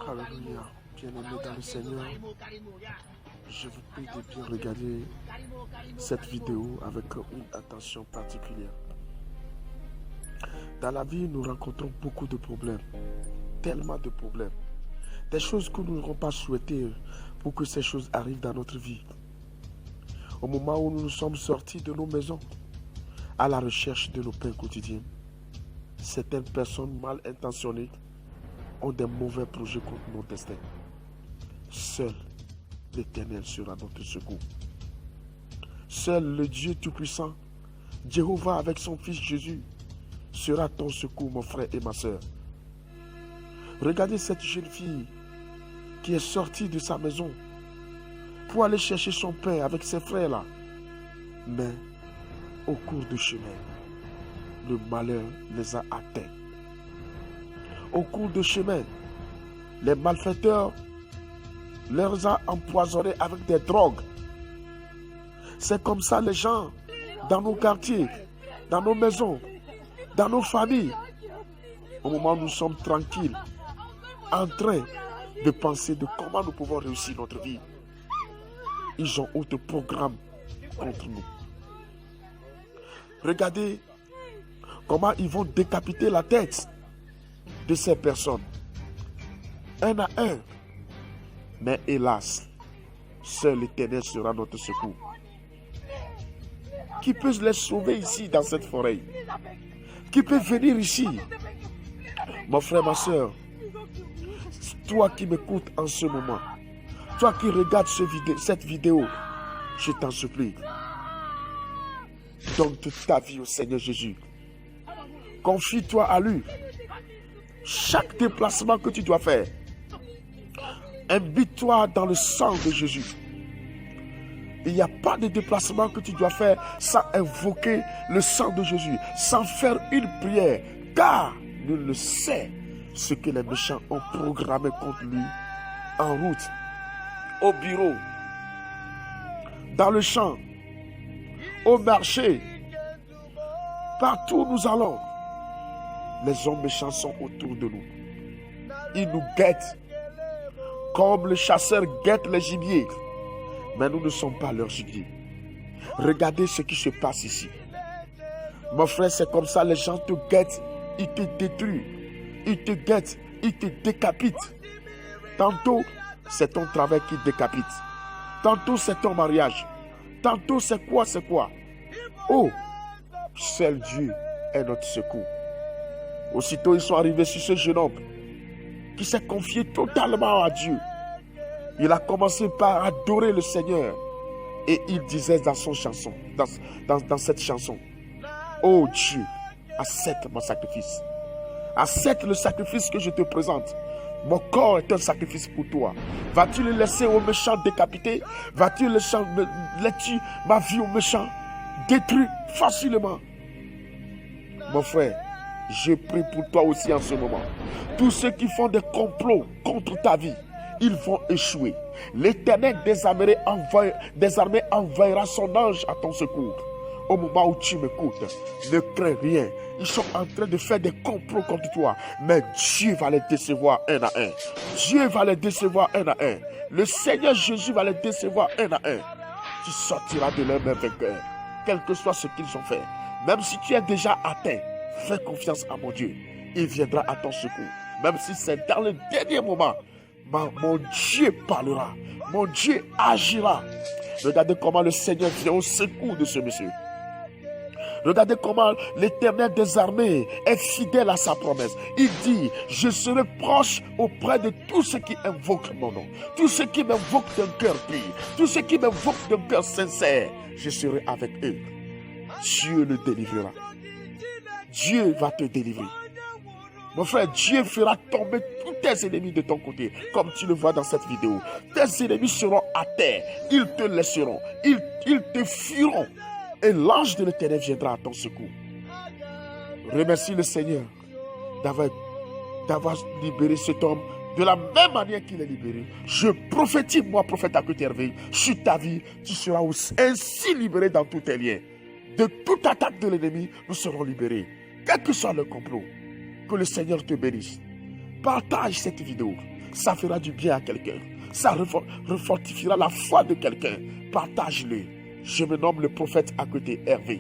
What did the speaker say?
Alléluia. Bien-aimés dans le Seigneur, je vous prie de bien regarder cette vidéo avec une attention particulière. Dans la vie, nous rencontrons beaucoup de problèmes, tellement de problèmes. Des choses que nous n'aurons pas souhaitées pour que ces choses arrivent dans notre vie. Au moment où nous sommes sortis de nos maisons, à la recherche de nos pains quotidiens, certaines personnes mal intentionnées ont des mauvais projets contre nos destins. Seul l'Éternel sera notre secours. Seul le Dieu Tout-Puissant, Jéhovah avec son Fils Jésus, sera ton secours, mon frère et ma soeur. Regardez cette jeune fille qui est sortie de sa maison pour aller chercher son pain avec ses frères là. Mais au cours du chemin, le malheur les a atteints. Au cours du chemin, les malfaiteurs les ont empoisonnés avec des drogues. C'est comme ça les gens dans nos quartiers, dans nos maisons, dans nos familles, au moment où nous sommes tranquilles, en train de penser de comment nous pouvons réussir notre vie. Ils ont autre programme contre nous. Regardez comment ils vont décapiter la tête de ces personnes, un à un. Mais hélas, seul l'Éternel sera notre secours. Qui peut les sauver ici dans cette forêt? Qui peut venir ici? Mon frère, ma soeur, toi qui m'écoutes en ce moment, toi qui regardes cette vidéo, je t'en supplie, donne toute ta vie au Seigneur Jésus. Confie-toi à lui. Chaque déplacement que tu dois faire, imbibe-toi dans le sang de Jésus. Il n'y a pas de déplacement que tu dois faire sans invoquer le sang de Jésus, sans faire une prière, car nul ne sait ce que les méchants ont programmé contre lui en route, au bureau, dans le champ, au marché, partout où nous allons. Les hommes méchants sont autour de nous. Ils nous guettent comme le chasseur guette les gibiers. Mais nous ne sommes pas leurs gibiers. Regardez ce qui se passe ici. Mon frère, c'est comme ça, les gens te guettent, ils te détruisent, ils te guettent, ils te décapitent. Tantôt, c'est ton travail qui décapite. Tantôt, c'est ton mariage. Tantôt, c'est quoi? Oh, seul Dieu est notre secours. Aussitôt, ils sont arrivés sur ce jeune homme qui s'est confié totalement à Dieu. Il a commencé par adorer le Seigneur. Et il disait dans son chanson, dans cette chanson, oh Dieu, accepte mon sacrifice. Accepte le sacrifice que je te présente. Mon corps est un sacrifice pour toi. Vas-tu le laisser aux méchants décapités? Vas-tu laisser ma vie aux méchants détruire facilement? Mon frère, je prie pour toi aussi en ce moment. Tous ceux qui font des complots contre ta vie, ils vont échouer. L'Éternel des armées enverra son ange à ton secours. Au moment où tu m'écoutes, ne crains rien. Ils sont en train de faire des complots contre toi. Mais Dieu va les décevoir un à un. Dieu va les décevoir un à un. Le Seigneur Jésus va les décevoir un à un. Tu sortiras de leur main vainqueur. Quel que soit ce qu'ils ont fait. Même si tu es déjà atteint, fais confiance à mon Dieu. Il viendra à ton secours. Même si c'est dans le dernier moment. Mon Dieu parlera. Mon Dieu agira. Regardez comment le Seigneur vient au secours de ce monsieur. Regardez comment l'Éternel des armées est fidèle à sa promesse. Il dit, je serai proche auprès de tous ceux qui invoquent mon nom. Tous ceux qui m'invoquent d'un cœur pur. Tous ceux qui m'invoquent d'un cœur sincère. Je serai avec eux. Dieu le délivrera. Dieu va te délivrer. Mon frère, Dieu fera tomber tous tes ennemis de ton côté, comme tu le vois dans cette vidéo. Tes ennemis seront à terre, ils te laisseront, ils te fuiront. Et l'ange de l'Éternel viendra à ton secours. Remercie le Seigneur d'avoir libéré cet homme de la même manière qu'il est libéré. Je prophétise, moi, prophète Hervé, sur ta vie, tu seras ainsi libéré dans tous tes liens. De toute attaque de l'ennemi, nous serons libérés. Quel que soit le complot. Que le Seigneur te bénisse. Partage cette vidéo. Ça fera du bien à quelqu'un. Ça refortifiera la foi de quelqu'un. Partage-le. Je me nomme le prophète à côté Hervé.